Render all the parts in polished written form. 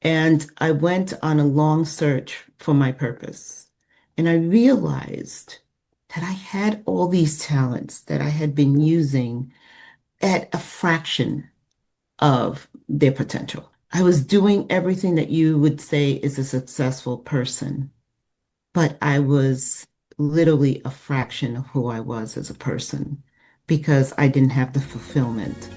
And I went on a long search for my purpose. And I realized that I had all these talents that I had been using at a fraction of their potential. I was doing everything that you would say is a successful person, but I was literally a fraction of who I was as a person because I didn't have the fulfillment.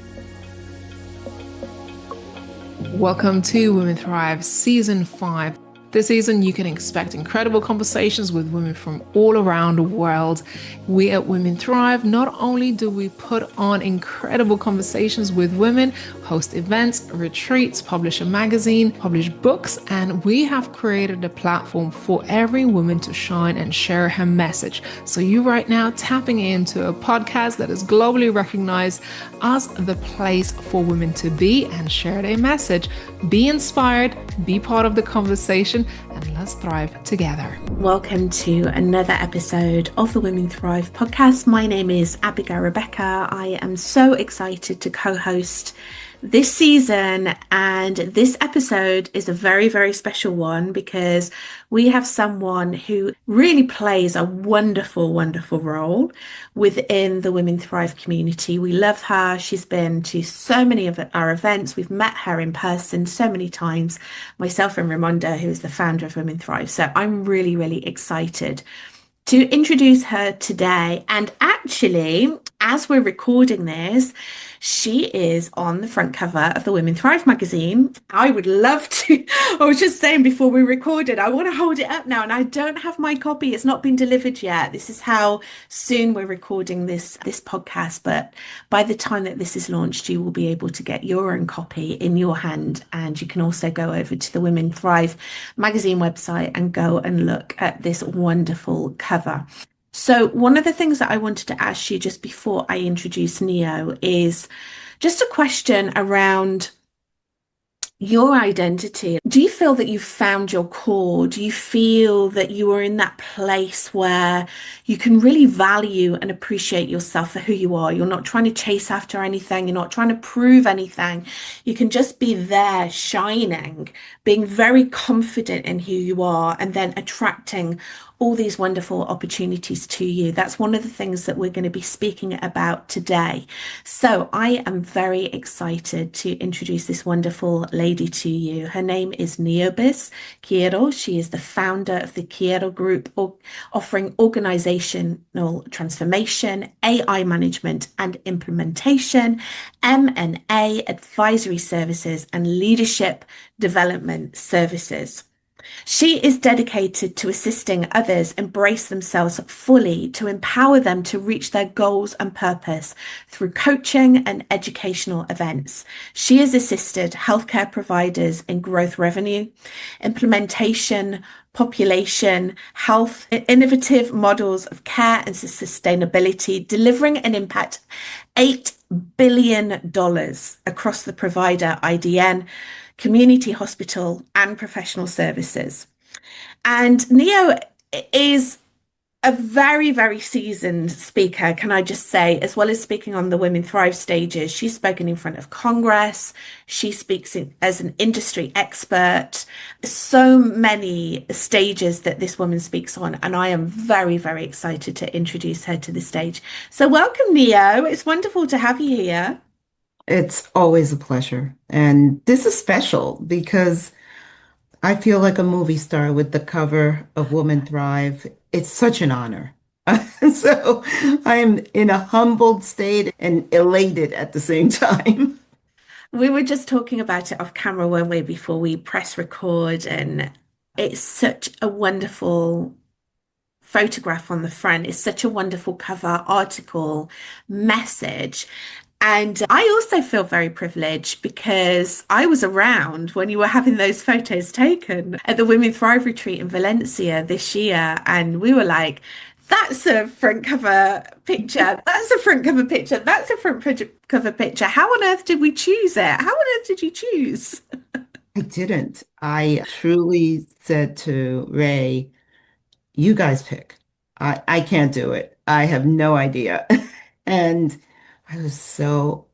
Welcome to Women Thrive Season 5. This season, you can expect incredible conversations with women from all around the world. We at Women Thrive, not only do we put on incredible conversations with women, host events, retreats, publish a magazine, publish books, and we have created a platform for every woman to shine and share her message. So you right now tapping into a podcast that is globally recognized as the place for women to be and share their message. Be inspired, be part of the conversation, and let's thrive together. Welcome to another episode of the Women Thrive podcast. My name is Abigail Rebecca. I am so excited to co-host this season, and this episode is a very, very special one because we have someone who really plays a wonderful, wonderful role within the Women Thrive community. We love her. She's been to so many of our events. We've met her in person so many times, myself and Ramonda, who is the founder of Women Thrive. So I'm really, really excited to introduce her today. And actually, as we're recording this, she is on the front cover of the Women Thrive magazine. I would love to. I was just saying before we recorded, I want to hold it up now, and I don't have my copy. It's not been delivered yet. This is how soon we're recording this podcast. But by the time that this is launched, you will be able to get your own copy in your hand. And you can also go over to the Women Thrive magazine website and go and look at this wonderful cover. So one of the things that I wanted to ask you just before I introduce Nio is just a question around your identity. Do you feel that you've found your core? Do you feel that you are in that place where you can really value and appreciate yourself for who you are? You're not trying to chase after anything. You're not trying to prove anything. You can just be there shining, being very confident in who you are, and then attracting all these wonderful opportunities to you. That's one of the things that we're going to be speaking about today. So I am very excited to introduce this wonderful lady to you. Her name is Nio Queiro. She is the founder of the Queiro Group, offering organizational transformation, AI management and implementation, M&A advisory services, and leadership development services. She is dedicated to assisting others embrace themselves fully, to empower them to reach their goals and purpose through coaching and educational events. She has assisted healthcare providers in growth revenue, implementation, population, health, innovative models of care and sustainability, delivering an impact $8 billion across the provider IDN, community hospital, and professional services. And Nio is a very, very seasoned speaker, can I just say, as well as speaking on the Women Thrive stages. She's spoken in front of Congress. She speaks as an industry expert. So many stages that this woman speaks on, and I am very, very excited to introduce her to the stage. So welcome, Nio. It's wonderful to have you here. It's always a pleasure. And this is special because I feel like a movie star with the cover of Woman Thrive. It's such an honor. So I am in a humbled state and elated at the same time. We were just talking about it off camera, weren't we, before we press record, and it's such a wonderful photograph on the front. It's such a wonderful cover, article, message. And I also feel very privileged because I was around when you were having those photos taken at the Women Thrive retreat in Valencia this year. And we were like, that's a front cover picture. That's a front cover picture. That's a cover picture. How on earth did we choose it? How on earth did you choose? I didn't. I truly said to Ray, you guys pick. I can't do it. I have no idea. And I was so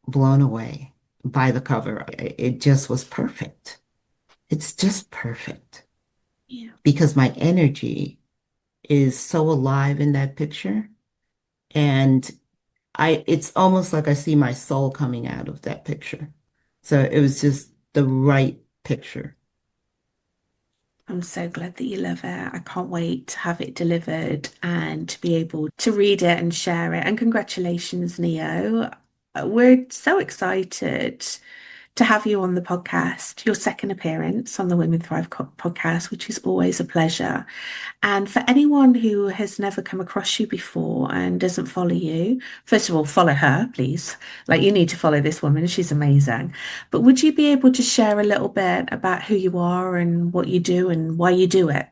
blown away by the cover. It just was perfect. It's just perfect Yeah. because my energy is so alive in that picture. And it's almost like I see my soul coming out of that picture. So it was just the right picture. I'm so glad that you love it. I can't wait to have it delivered and to be able to read it and share it. And congratulations, Nio. We're so excited to have you on the podcast, your second appearance on the Women Thrive podcast, which is always a pleasure. And for anyone who has never come across you before and doesn't follow you, first of all, follow her, please. Like, you need to follow this woman. She's amazing. But would you be able to share a little bit about who you are and what you do and why you do it?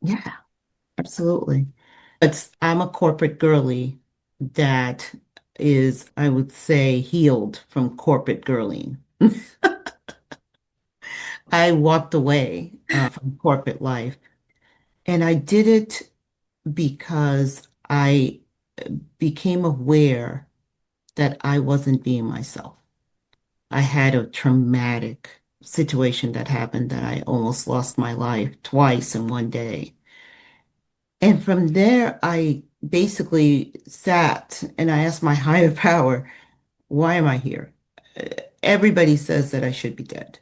Yeah, absolutely. I'm a corporate girly that is, I would say, healed from corporate girling. I walked away from corporate life, and I did it because I became aware that I wasn't being myself. I had a traumatic situation that happened that I almost lost my life twice in one day. And from there, I basically sat and I asked my higher power, why am I here? Everybody says that I should be dead,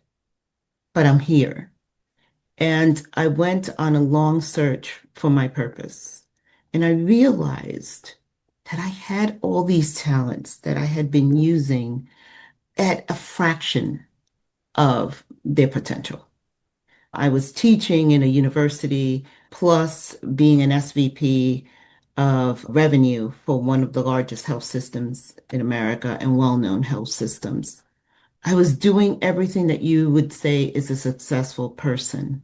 but I'm here. And I went on a long search for my purpose. And I realized that I had all these talents that I had been using at a fraction of their potential. I was teaching in a university, plus being an SVP of revenue for one of the largest health systems in America and well-known health systems. I was doing everything that you would say is a successful person,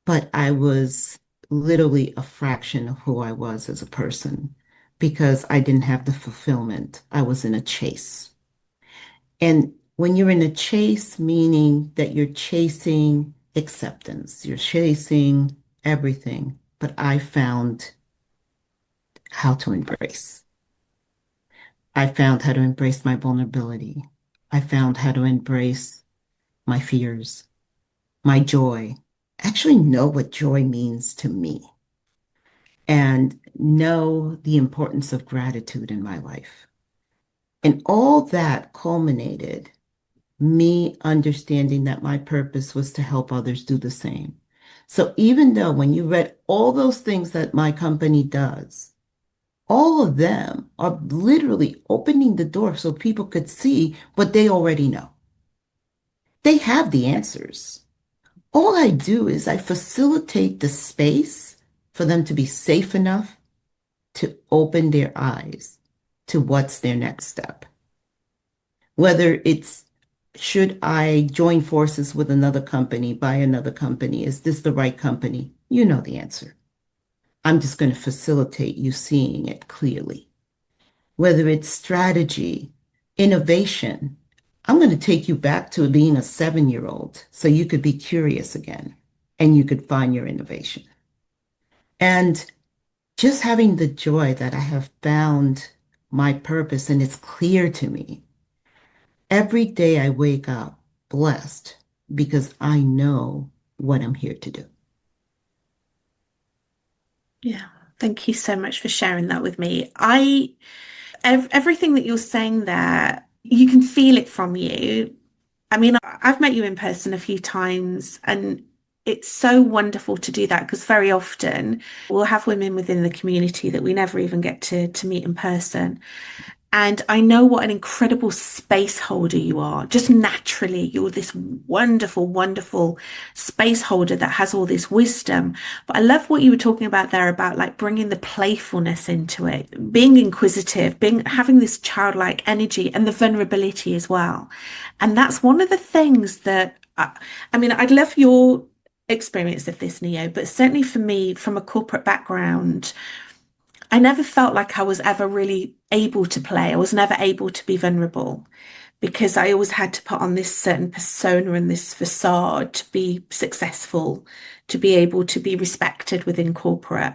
but I was literally a fraction of who I was as a person because I didn't have the fulfillment. I was in a chase. And when you're in a chase, meaning that you're chasing acceptance, you're chasing everything. But I found how to embrace. I found how to embrace my vulnerability. I found how to embrace my fears, my joy. Actually know what joy means to me and know the importance of gratitude in my life. And all that culminated me understanding that my purpose was to help others do the same. So even though when you read all those things that my company does, all of them are literally opening the door so people could see what they already know. They have the answers. All I do is I facilitate the space for them to be safe enough to open their eyes to what's their next step. Whether it's should I join forces with another company, buy another company? Is this the right company? You know the answer. I'm just going to facilitate you seeing it clearly. Whether it's strategy, innovation, I'm going to take you back to being a 7-year-old so you could be curious again and you could find your innovation. And just having the joy that I have found my purpose and it's clear to me. Every day I wake up blessed because I know what I'm here to do. Yeah. Thank you so much for sharing that with me. Everything that you're saying there, you can feel it from you. I mean, I've met you in person a few times, and it's so wonderful to do that because very often we'll have women within the community that we never even get to meet in person. And I know what an incredible space holder you are. Just naturally, you're this wonderful, wonderful space holder that has all this wisdom. But I love what you were talking about there about like bringing the playfulness into it, being inquisitive, being having this childlike energy and the vulnerability as well. And that's one of the things that I mean, I'd love your experience of this, Nio, but certainly for me, from a corporate background, I never felt like I was ever really able to play. I was never able to be vulnerable because I always had to put on this certain persona and this facade to be successful, to be able to be respected within corporate.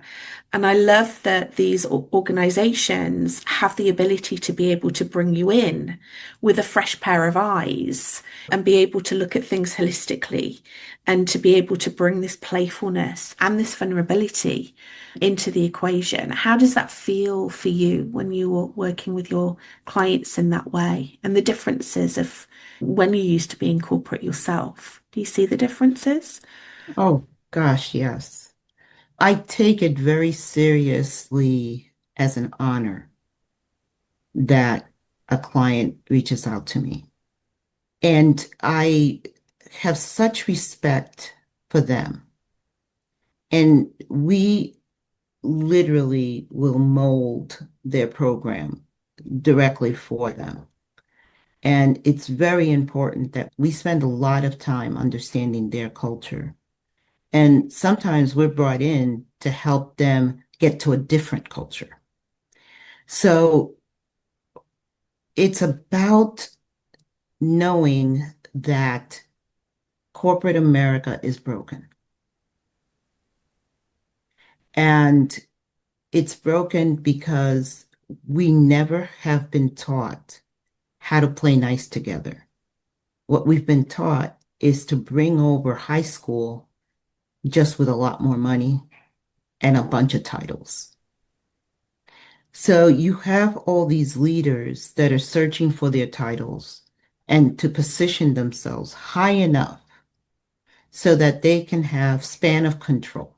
And I love that these organizations have the ability to be able to bring you in with a fresh pair of eyes and be able to look at things holistically and to be able to bring this playfulness and this vulnerability into the equation. How does that feel for you when you were working with your clients in that way, and the differences of when you used to be in corporate yourself? Do you see the differences? Oh, gosh, yes. I take it very seriously as an honor that a client reaches out to me. And I have such respect for them. And we literally will mold their program directly for them. And it's very important that we spend a lot of time understanding their culture. And sometimes we're brought in to help them get to a different culture. So it's about knowing that corporate America is broken. And it's broken because we never have been taught how to play nice together. What we've been taught is to bring over high school just with a lot more money and a bunch of titles. So you have all these leaders that are searching for their titles and to position themselves high enough so that they can have span of control.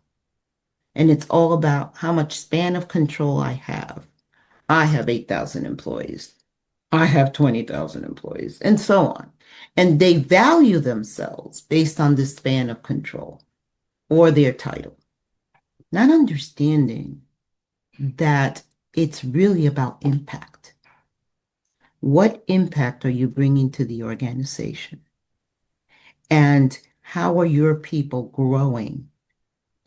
And it's all about how much span of control I have. I have 8,000 employees. I have 20,000 employees, and so on. And they value themselves based on this span of control or their title, not understanding that it's really about impact. What impact are you bringing to the organization? And how are your people growing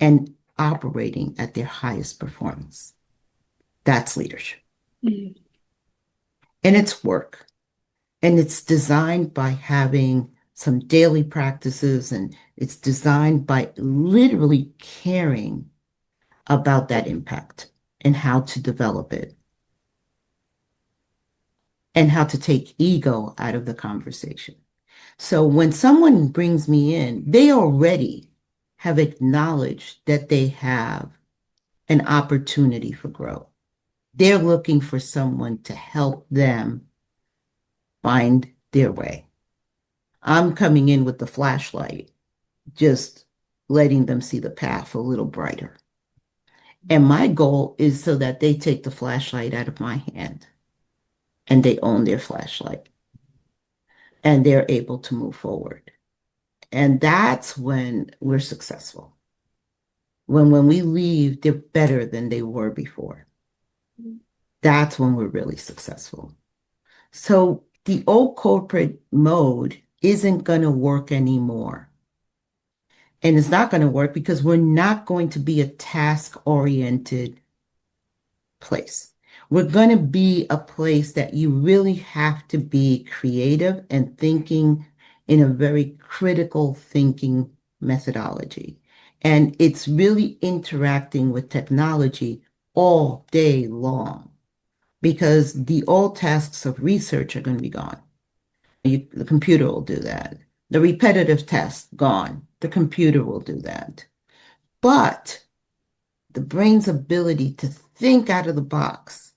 and operating at their highest performance? That's leadership. Mm. And it's work. And it's designed by having some daily practices, and it's designed by literally caring about that impact and how to develop it and how to take ego out of the conversation. So when someone brings me in, they already have acknowledged that they have an opportunity for growth. They're looking for someone to help them find their way. I'm coming in with the flashlight, just letting them see the path a little brighter. And my goal is so that they take the flashlight out of my hand and they own their flashlight and they're able to move forward. And that's when we're successful. When we leave, they're better than they were before. That's when we're really successful. So the old corporate mode isn't going to work anymore. And it's not going to work because we're not going to be a task-oriented place. We're going to be a place that you really have to be creative and thinking in a very critical thinking methodology. And it's really interacting with technology all day long because the old tasks of research are going to be gone. The computer will do that. The repetitive tasks, gone. The computer will do that. But the brain's ability to think out of the box,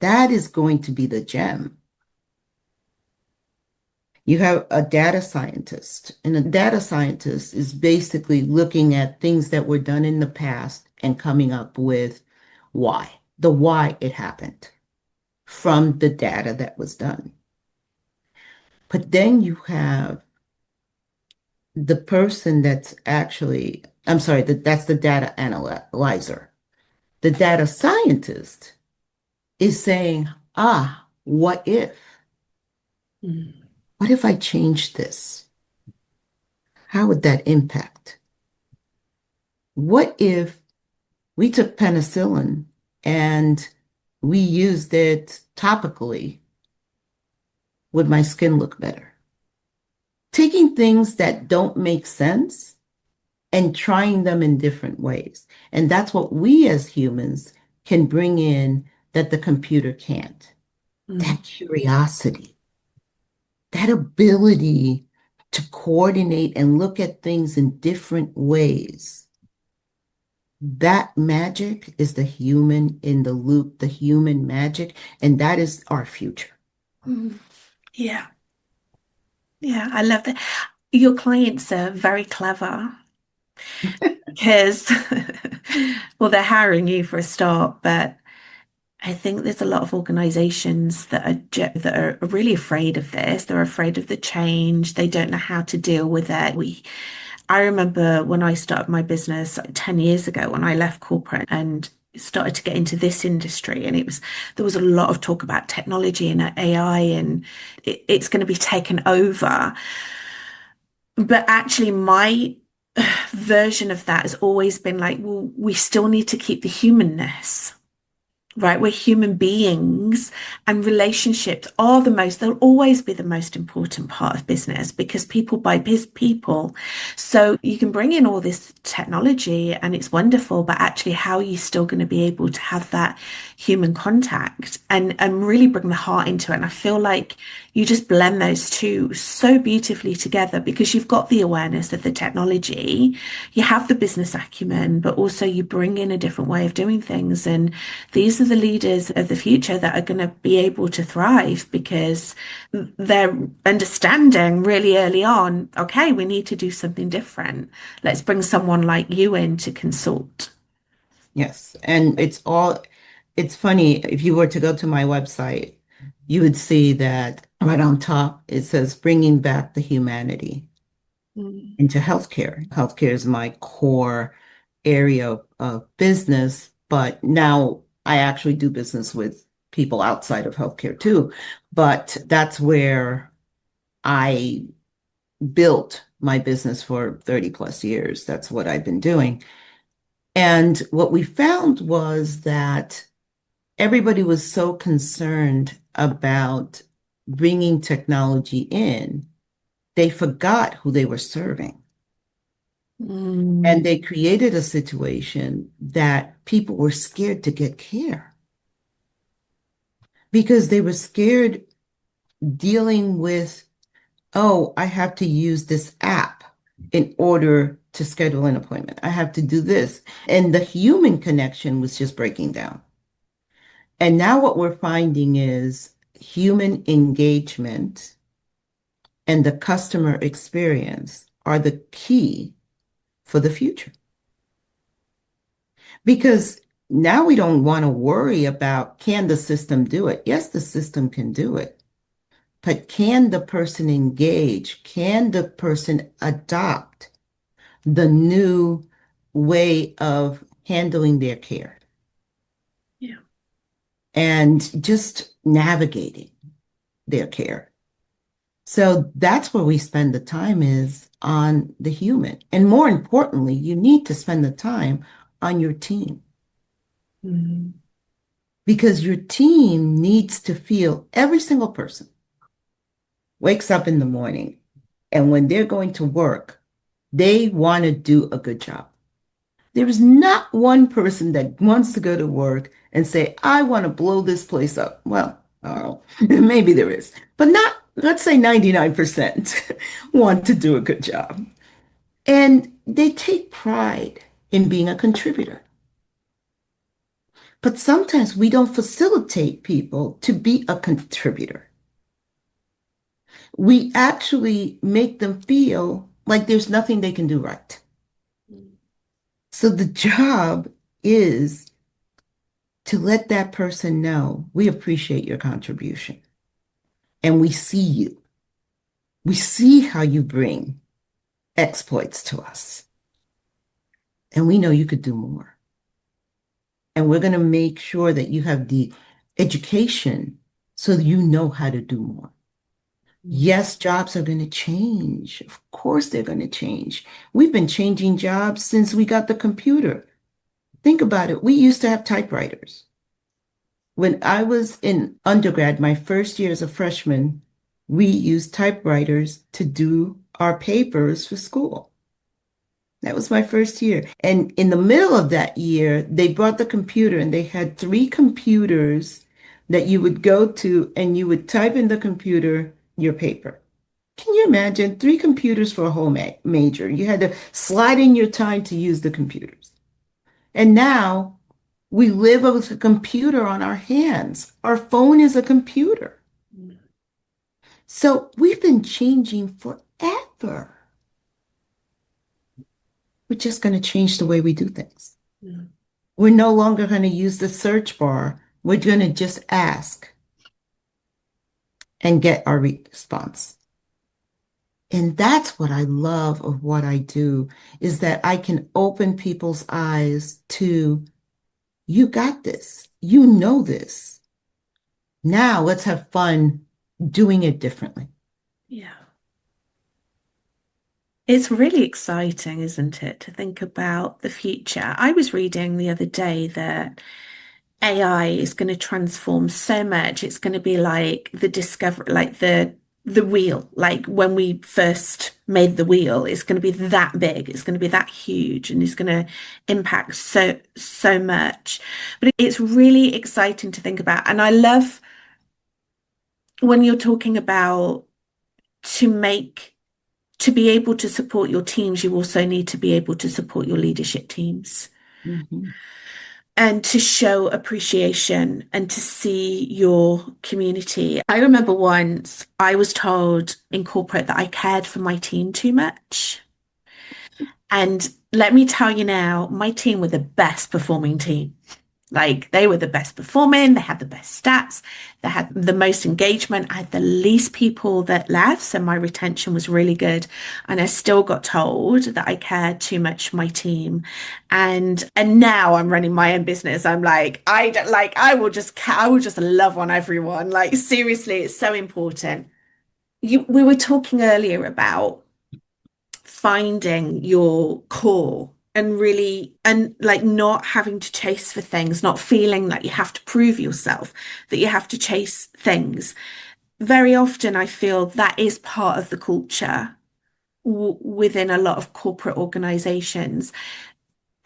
that is going to be the gem. You have a data scientist, and a data scientist is basically looking at things that were done in the past and coming up with why it happened from the data that was done. But then you have the person that's actually, I'm sorry, that's the data analyzer. The data scientist is saying, what if? Mm. What if I change this? How would that impact? What if we took penicillin and we used it topically? Would my skin look better? Taking things that don't make sense and trying them in different ways. And that's what we as humans can bring in that the computer can't. Mm. That curiosity, that ability to coordinate and look at things in different ways. That magic is the human in the loop, the human magic, and that is our future. Mm. Yeah. Yeah, I love that. Your clients are very clever because, well, they're hiring you for a start, but I think there's a lot of organizations that are really afraid of this. They're afraid of the change. They don't know how to deal with it. I remember when I started my business 10 years ago, when I left corporate and started to get into this industry, and there was a lot of talk about technology and AI, and it's going to be taken over. But actually, my version of that has always been like, well, we still need to keep the humanness, right? We're human beings, and relationships are they'll always be the most important part of business because people buy people. So you can bring in all this technology and it's wonderful, but actually, how are you still going to be able to have that human contact and really bring the heart into it? And I feel like you just blend those two so beautifully together because you've got the awareness of the technology, you have the business acumen, but also you bring in a different way of doing things. And these are the leaders of the future that are going to be able to thrive because they're understanding really early on, okay, we need to do something different. Let's bring someone like you in to consult. Yes. And it's funny, if you were to go to my website, you would see that right on top, it says bringing back the humanity Mm. into healthcare. Healthcare is my core area of business, but now I actually do business with people outside of healthcare too. But that's where I built my business for 30 plus years. That's what I've been doing. And what we found was that everybody was so concerned about bringing technology in, they forgot who they were serving. Mm. And they created a situation that people were scared to get care because they were scared dealing with, oh, I have to use this app in order to schedule an appointment. I have to do this. And the human connection was just breaking down. And now what we're finding is human engagement and the customer experience are the key for the future. Because now we don't want to worry about can the system do it? Yes, the system can do it. But can the person engage? Can the person adopt the new way of handling their care Yeah. and just navigating their care? So that's where we spend the time is on the human. And more importantly, you need to spend the time on your team Mm. because your team needs to feel every single person wakes up in the morning and when they're going to work, they want to do a good job. There is not one person that wants to go to work and say, I want to blow this place up. Well, maybe there is, but not, let's say 99% want to do a good job. And they take pride in being a contributor. But sometimes we don't facilitate people to be a contributor. We actually make them feel like there's nothing they can do right. So the job is to let that person know we appreciate your contribution and we see you. We see how you bring exploits to us. And we know you could do more. And we're going to make sure that you have the education so that you know how to do more. Yes, jobs are going to change. Of course, they're going to change. We've been changing jobs since we got the computer. Think about it. We used to have typewriters. When I was in undergrad, my first year as a freshman, we used typewriters to do our papers for school. That was my first year. And in the middle of that year, they brought the computer and they had three computers that you would go to and you would type in the computer your paper. Can you imagine three computers for a whole major? You had to slide in your time to use the computers. And now we live with a computer on our hands. Our phone is a computer. So we've been changing forever. We're just going to change the way we do things. Yeah. We're no longer going to use the search bar. We're going to just ask and get our response. And that's what I love of what I do, is that I can open people's eyes to, you got this. You know this. Now let's have fun doing it differently. Yeah. It's really exciting, isn't it, to think about the future? I was reading the other day that AI is going to transform so much. It's going to be like the discovery, like the wheel. Like when we first made the wheel, it's going to be that big. It's going to be that huge, and it's going to impact so much. But it's really exciting to think about. And I love when you're talking about to make to be able to support your teams, you also need to be able to support your leadership teams Mhm. and to show appreciation and to see your community. I remember once I was told in corporate that I cared for my team too much. And let me tell you now, my team were the best performing team. Like they were the best performing, they had the best stats, they had the most engagement. I had the least people that left, so my retention was really good. And I still got told that I cared too much for my team. And now I'm running my own business. I'm like, I don't like I will just love on everyone. Like seriously, it's so important. We were talking earlier about finding your core and really and like not having to chase for things, not feeling like you have to prove yourself, that you have to chase things. Very often I feel that is part of the culture within a lot of corporate organizations.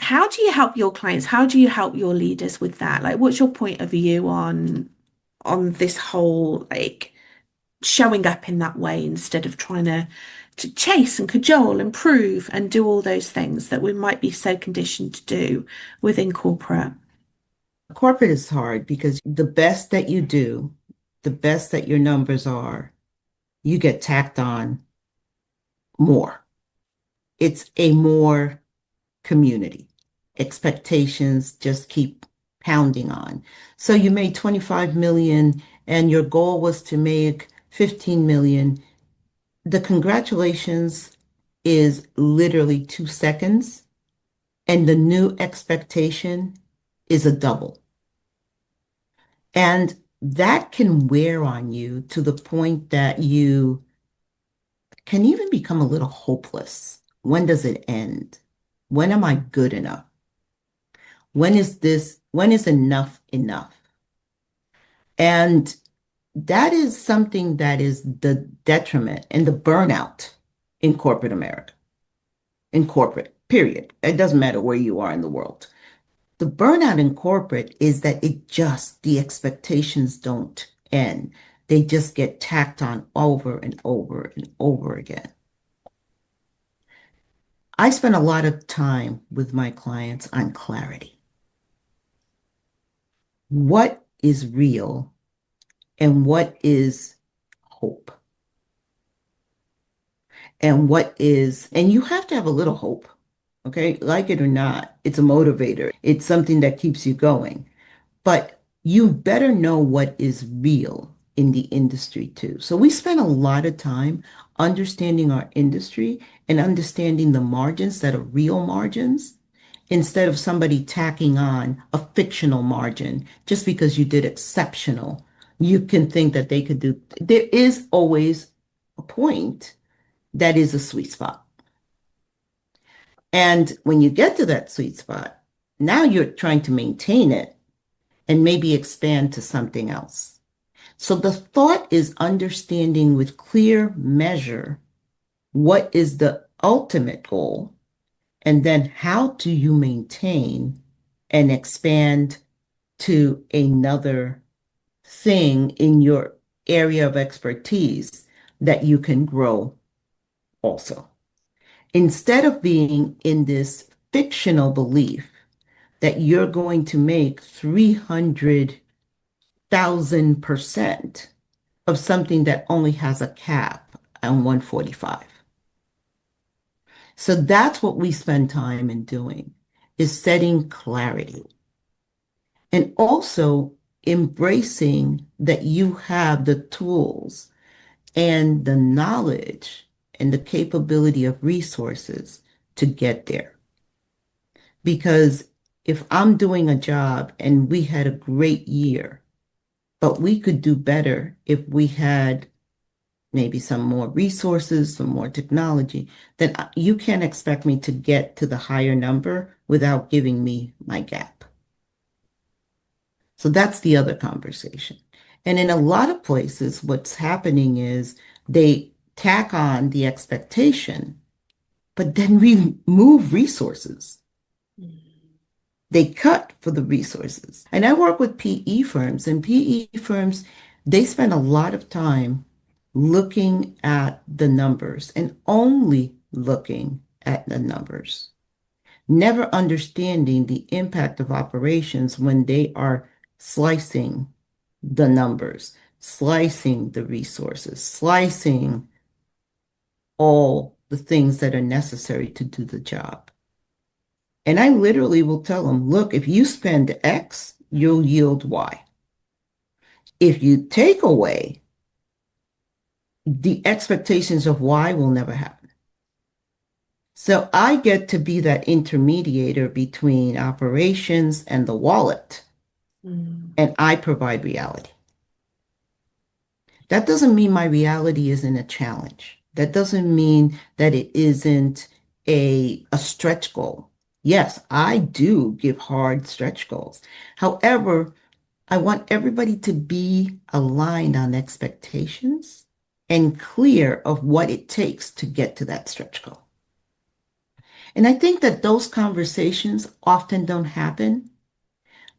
How do you help your clients? How do you help your leaders with that? Like what's your point of view on this whole like showing up in that way instead of trying to chase and cajole and prove and do all those things that we might be so conditioned to do within corporate. Corporate is hard because the best that you do, the best that your numbers are, you get tacked on more. It's a more community. Expectations just keep pounding on. So you made 25 million and your goal was to make 15 million. The congratulations is literally 2 seconds, and the new expectation is a double. And that can wear on you to the point that you can even become a little hopeless. When does it end? When am I good enough? When is enough enough? And that is something that is the detriment and the burnout in corporate America, in corporate, period. It doesn't matter where you are in the world. The burnout in corporate is that the expectations don't end. They just get tacked on over and over and over again. I spend a lot of time with my clients on clarity. What is real and what is hope? And you have to have a little hope, okay? Like it or not, it's a motivator. It's something that keeps you going. But you better know what is real in the industry too. So we spend a lot of time understanding our industry and understanding the margins that are real margins instead of somebody tacking on a fictional margin just because you did exceptional. You can think that they could do. There is always a point that is a sweet spot. And when you get to that sweet spot, now you're trying to maintain it and maybe expand to something else. So the thought is understanding with clear measure what is the ultimate goal And then how do you maintain and expand to another thing in your area of expertise that you can grow also? Instead of being in this fictional belief that you're going to make 300,000% of something that only has a cap on 145. So that's what we spend time in doing, is setting clarity and also embracing that you have the tools and the knowledge and the capability of resources to get there. Because if I'm doing a job and we had a great year, but we could do better if we had maybe some more resources, some more technology, then you can't expect me to get to the higher number without giving me my gap. So that's the other conversation. And in a lot of places, what's happening is they tack on the expectation, but then remove resources. They cut for the resources. And I work with PE firms, and PE firms, they spend a lot of time looking at the numbers and only looking at the numbers, never understanding the impact of operations when they are slicing the numbers, slicing the resources, slicing all the things that are necessary to do the job. And I literally will tell them, look, if you spend X, you'll yield Y. If you take away, the expectations of Y will never happen. So I get to be that intermediator between operations and the wallet, and I provide reality. That doesn't mean my reality isn't a challenge. That doesn't mean that it isn't a stretch goal. Yes, I do give hard stretch goals. However, I want everybody to be aligned on expectations and clear of what it takes to get to that stretch goal. And I think that those conversations often don't happen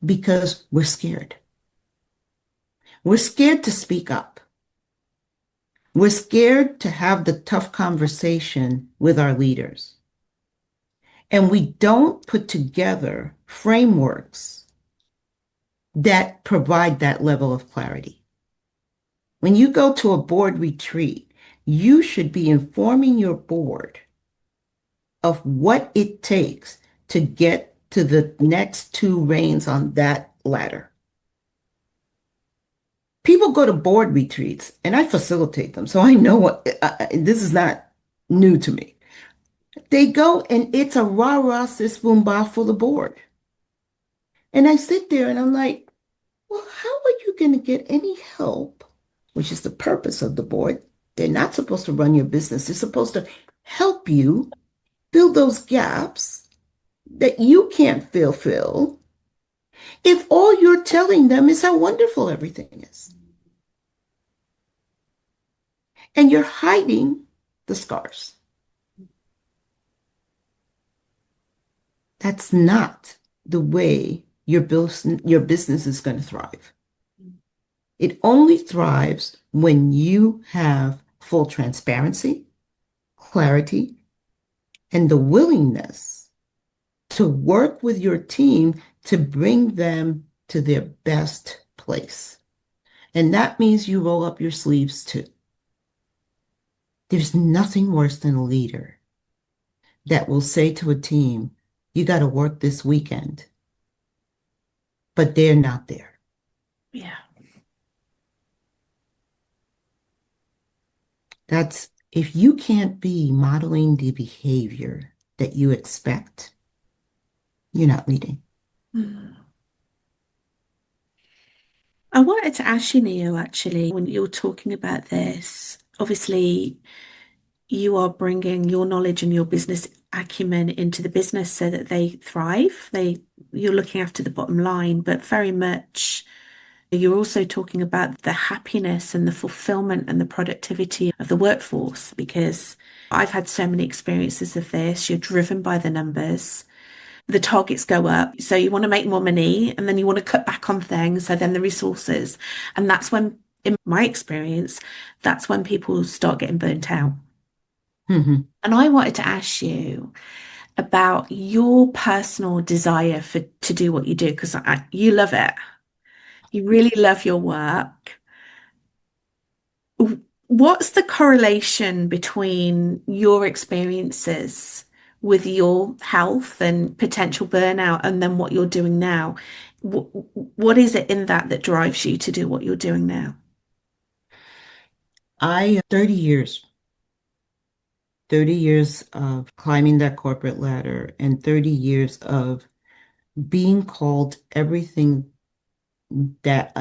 because we're scared. We're scared to speak up. We're scared to have the tough conversation with our leaders. And we don't put together frameworks that provide that level of clarity. When you go to a board retreat, you should be informing your board of what it takes to get to the next two reigns on that ladder. People go to board retreats and I facilitate them, so I know what this is not new to me. They go and it's a rah-rah sis boom bah for the board. And I sit there and I'm like, well, how are you going to get any help, which is the purpose of the board? They're not supposed to run your business. They're supposed to help you fill those gaps that you can't fulfill if all you're telling them is how wonderful everything is. And you're hiding the scars. That's not the way your business is going to thrive. It only thrives when you have full transparency, clarity, and the willingness to work with your team to bring them to their best place. And that means you roll up your sleeves too. There's nothing worse than a leader that will say to a team, you got to work this weekend, but they're not there. Yeah. That's if you can't be modeling the behavior that you expect, you're not leading. I wanted to ask you, Nio, actually, when you're talking about this, obviously you are bringing your knowledge and your business acumen into the business so that they thrive. You're looking after the bottom line, but very much You're also talking about the happiness and the fulfillment and the productivity of the workforce, because I've had so many experiences of this. You're driven by the numbers. The targets go up. So you want to make more money and then you want to cut back on things. So then the resources. And that's when, in my experience, that's when people start getting burnt out. Hmm. And I wanted to ask you about your personal desire for to do what you do, because you love it. You really love your work. What's the correlation between your experiences with your health and potential burnout and then what you're doing now? What is it in that that drives you to do what you're doing now? 30 years of climbing that corporate ladder and 30 years of being called everything that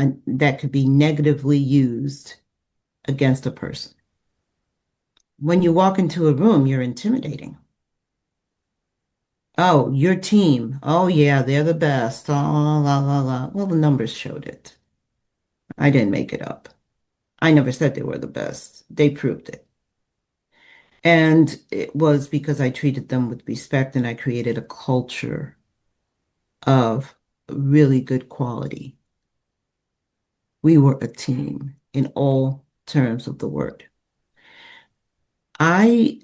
could be negatively used against a person. When you walk into a room, you're intimidating. Oh, your team. Oh, yeah, they're the best. La, la, la, la, la. Well, the numbers showed it. I didn't make it up. I never said they were the best. They proved it. And it was because I treated them with respect and I created a culture of really good quality. We were a team in all terms of the word. I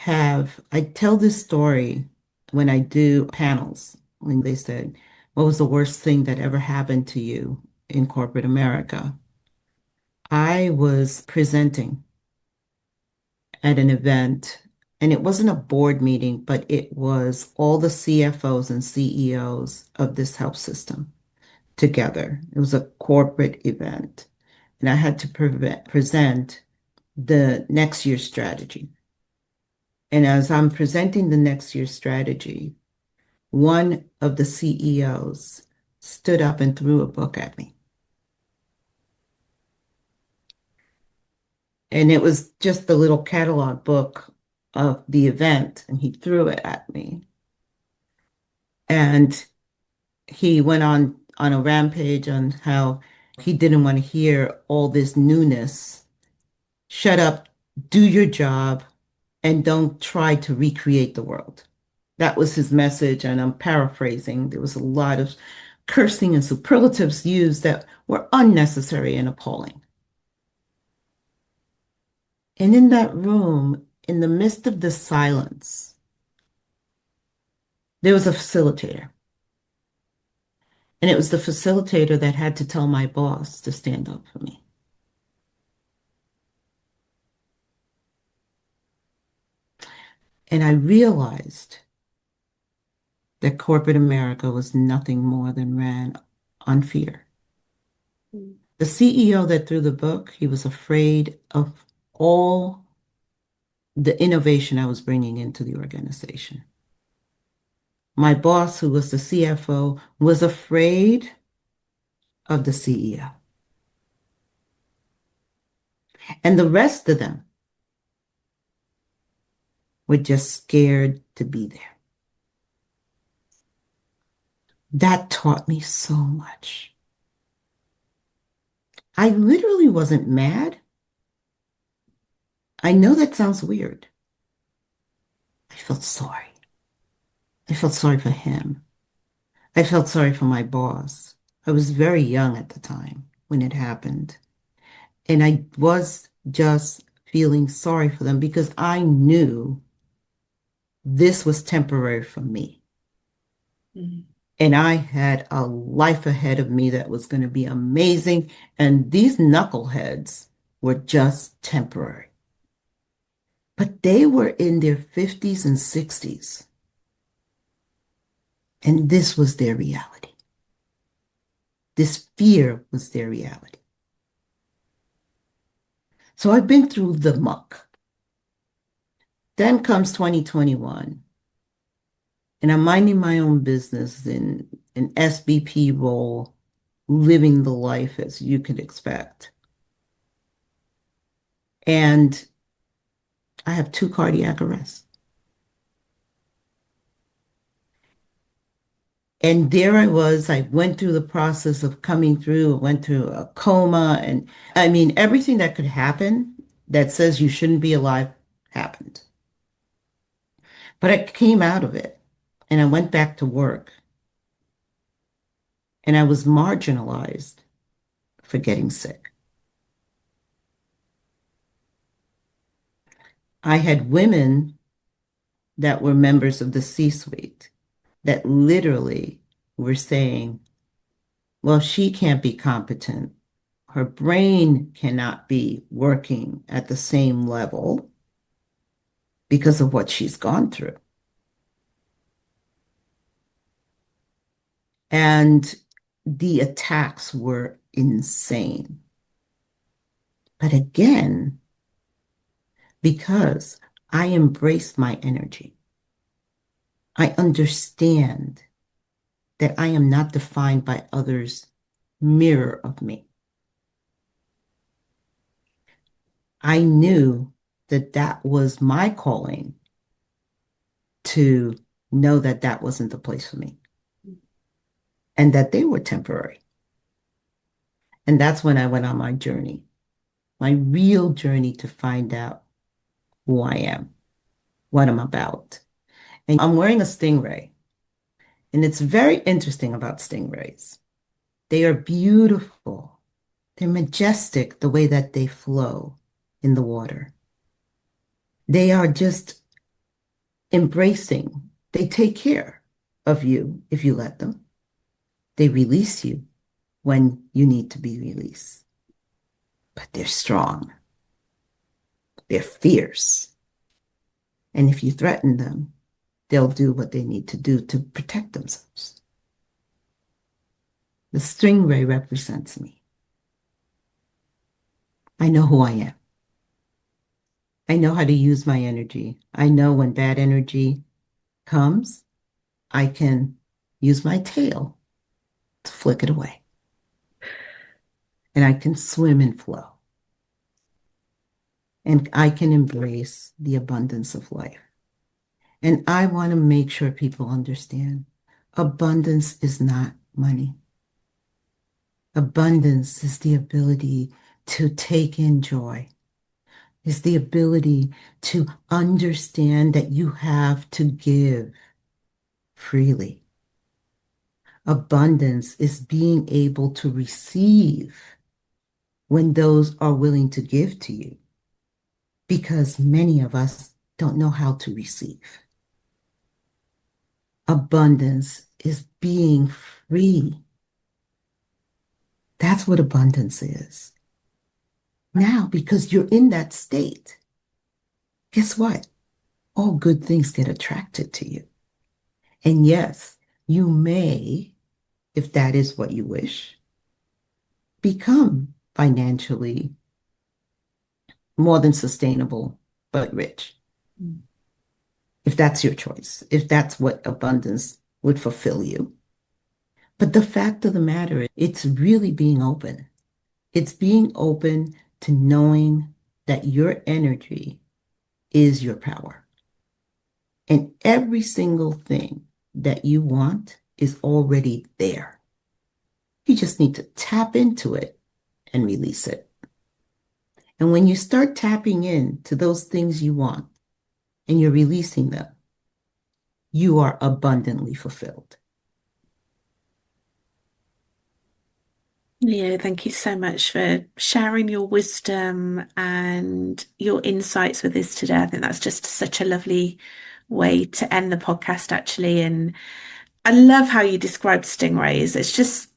I tell this story when I do panels, when they said, what was the worst thing that ever happened to you in corporate America? I was presenting at an event, and it wasn't a board meeting, but it was all the CFOs and CEOs of this health system together. It was a corporate event, and I had to present the next year's strategy. And as I'm presenting the next year's strategy, one of the CEOs stood up and threw a book at me. And it was just the little catalog book of the event, and he threw it at me. And he went on a rampage on how he didn't want to hear all this newness. Shut up, do your job, and don't try to recreate the world. That was his message, and I'm paraphrasing. There was a lot of cursing and superlatives used that were unnecessary and appalling. And in that room, in the midst of the silence, there was a facilitator. And it was the facilitator that had to tell my boss to stand up for me. And I realized that corporate America was nothing more than ran on fear. Mm. The CEO that threw the book, he was afraid of all the innovation I was bringing into the organization. My boss, who was the CFO, was afraid of the CEO. And the rest of them were just scared to be there. That taught me so much. I literally wasn't mad. I know that sounds weird. I felt sorry. I felt sorry for him. I felt sorry for my boss. I was very young at the time when it happened. And I was just feeling sorry for them because I knew this was temporary for me. Mm. And I had a life ahead of me that was going to be amazing. And these knuckleheads were just temporary. But they were in their 50s and 60s. And this was their reality. This fear was their reality. So I've been through the muck. Then comes 2021, and I'm minding my own business in an SVP role, living the life as you could expect. And I have 2 cardiac arrests. And there I was. I went through the process of coming through, I went through a coma. And I mean, everything that could happen that says you shouldn't be alive happened. But I came out of it and I went back to work and I was marginalized for getting sick. I had women that were members of the C-suite that literally were saying, well, she can't be competent. Her brain cannot be working at the same level because of what she's gone through. And the attacks were insane. But again, because I embrace my energy, I understand that I am not defined by others' mirror of me. I knew that that was my calling to know that that wasn't the place for me and that they were temporary. And that's when I went on my journey, my real journey to find out who I am, what I'm about. And I'm wearing a stingray. And it's very interesting about stingrays. They are beautiful. They're majestic the way that they flow in the water. They are just embracing. They take care of you if you let them. They release you when you need to be released. But they're strong. They're fierce. And if you threaten them, they'll do what they need to do to protect themselves. The stingray represents me. I know who I am. I know how to use my energy. I know when bad energy comes, I can use my tail to flick it away. And I can swim and flow. And I can embrace the abundance of life. And I want to make sure people understand abundance is not money. Abundance is the ability to take in joy, is the ability to understand that you have to give freely. Abundance is being able to receive when those are willing to give to you, because many of us don't know how to receive. Abundance is being free. That's what abundance is. Now, because you're in that state, guess what? All good things get attracted to you. And yes, you may, if that is what you wish, become financially more than sustainable, but rich. If that's your choice, if that's what abundance would fulfill you. But the fact of the matter is, it's really being open. It's being open to knowing that your energy is your power. And every single thing that you want is already there. You just need to tap into it and release it. And when you start tapping into those things you want and you're releasing them, you are abundantly fulfilled. Yeah, thank you so much for sharing your wisdom and your insights with us today. I think that's just such a lovely way to end the podcast, actually. And I love how you described stingrays. It's just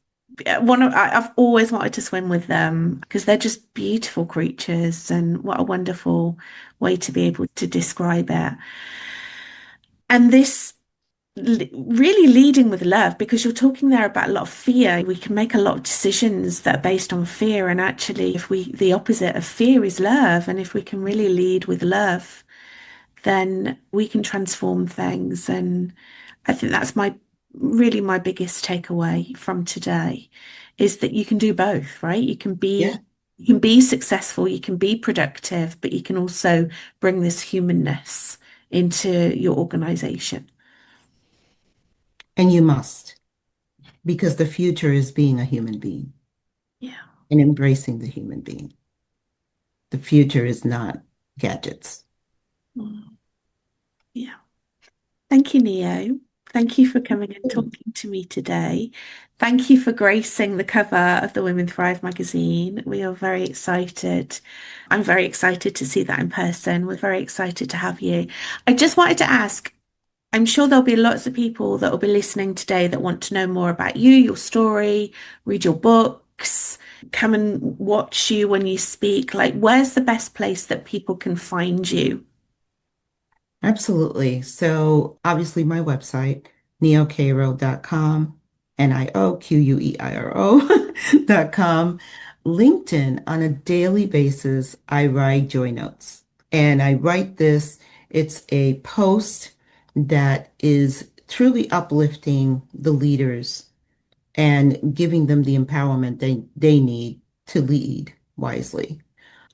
I've always wanted to swim with them because they're just beautiful creatures, and what a wonderful way to be able to describe it. And this really leading with love, because you're talking there about a lot of fear. We can make a lot of decisions that are based on fear, and actually if we the opposite of fear is love, and if we can really lead with love, then we can transform things. And I think that's my biggest takeaway from today, is that you can do both, right? Yeah. You can be successful, you can be productive, but you can also bring this humanness into your organization. And you must. because the future is being a human being Yeah. and embracing the human being. The future is not gadgets. Mm. Yeah. Thank you, Nio. Thank you for coming and talking to me today. Thank you for gracing the cover of the Women Thrive magazine. We are very excited. I'm very excited to see that in person. We're very excited to have you. I just wanted to ask, I'm sure there'll be lots of people that will be listening today that want to know more about you, your story, read your books, come and watch you when you speak. Like, where's the best place that people can find you? Absolutely. So obviously my website, nioqueiro.com, NIOQUEIRO.com. LinkedIn, on a daily basis, I write joy notes. And I write this, it's a post that is truly uplifting the leaders and giving them the empowerment they need to lead wisely.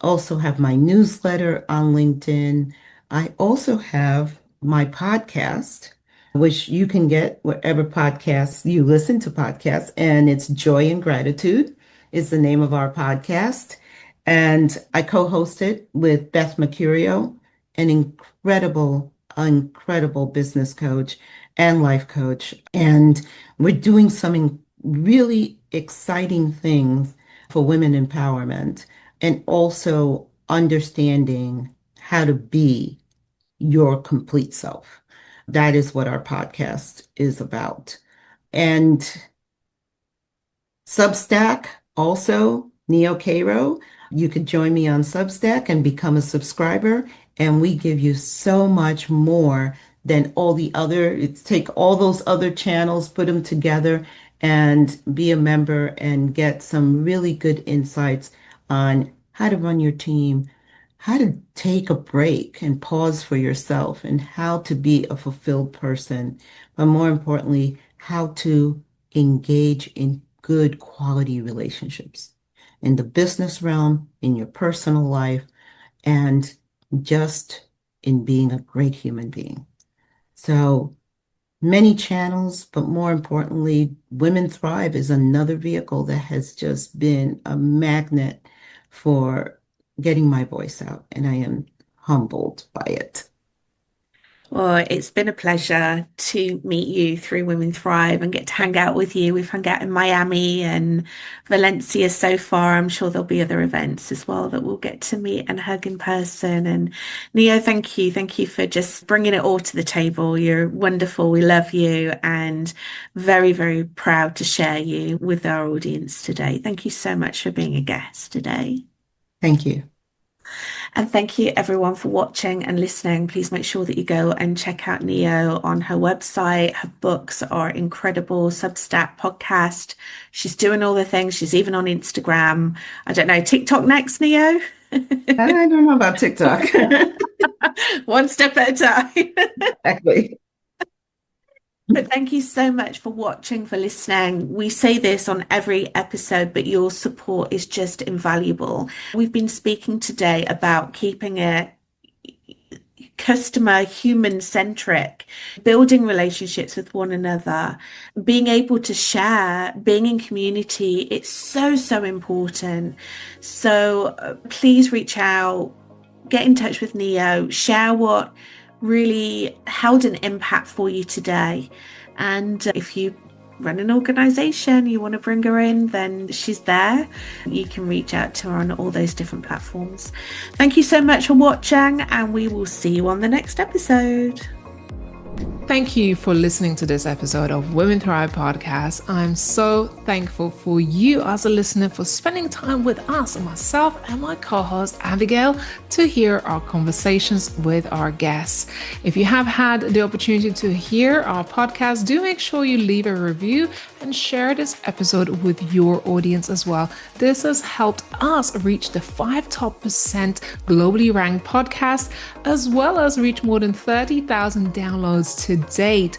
Also have my newsletter on LinkedIn. I also have my podcast, which you can get wherever podcasts you listen to podcasts, and it's Joy and Gratitude is the name of our podcast. And I co-host it with Beth Mercurio, an incredible business coach and life coach. And we're doing some really exciting things for women empowerment and also understanding how to be your complete self. That is what our podcast is about. And Substack, also, Nio Queiro. You could join me on Substack and become a subscriber. And we give you so much more than all the other. It's take all those other channels, put them together, and be a member and get some really good insights on how to run your team, how to take a break and pause for yourself, and how to be a fulfilled person. But more importantly, how to engage in good quality relationships in the business realm, in your personal life, and just in being a great human being. So many channels, but more importantly, Women Thrive is another vehicle that has just been a magnet for getting my voice out, and I am humbled by it. Well, it's been a pleasure to meet you through Women Thrive and get to hang out with you. We've hung out in Miami and Valencia so far. I'm sure there'll be other events as well that we'll get to meet and hug in person. And Nio, thank you. Thank you for just bringing it all to the table. You're wonderful. We love you and very, very proud to share you with our audience today. Thank you so much for being a guest today. Thank you. And thank you everyone for watching and listening. Please make sure that you go and check out Nio on her website. Her books are incredible. Substack, podcast. She's doing all the things. She's even on Instagram. I don't know, TikTok next, Nio? I don't know about TikTok. One step at a time. Exactly. But thank you so much for watching, for listening. We say this on every episode, but your support is just invaluable. We've been speaking today about keeping it customer human-centric, building relationships with one another, being able to share, being in community. It's so, so important. So please reach out, get in touch with Nio, share what really held an impact for you today. And if you run an organization, you want to bring her in, then she's there. You can reach out to her on all those different platforms. Thank you so much for watching, and we will see you on the next episode. Thank you for listening to this episode of Women Thrive Podcast. I'm so thankful for you as a listener for spending time with us, myself and my co-host Abigail, to hear our conversations with our guests. If you have had the opportunity to hear our podcast, do make sure you leave a review and share this episode with your audience as well. This has helped us reach the 5 top % globally ranked podcasts, as well as reach more than 30,000 downloads to date.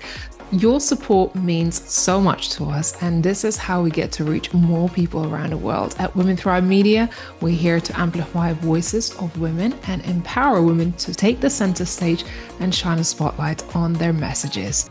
Your support means so much to us, and this is how we get to reach more people around the world. At Women Thrive Media, we're here to amplify voices of women and empower women to take the center stage and shine a spotlight on their messages.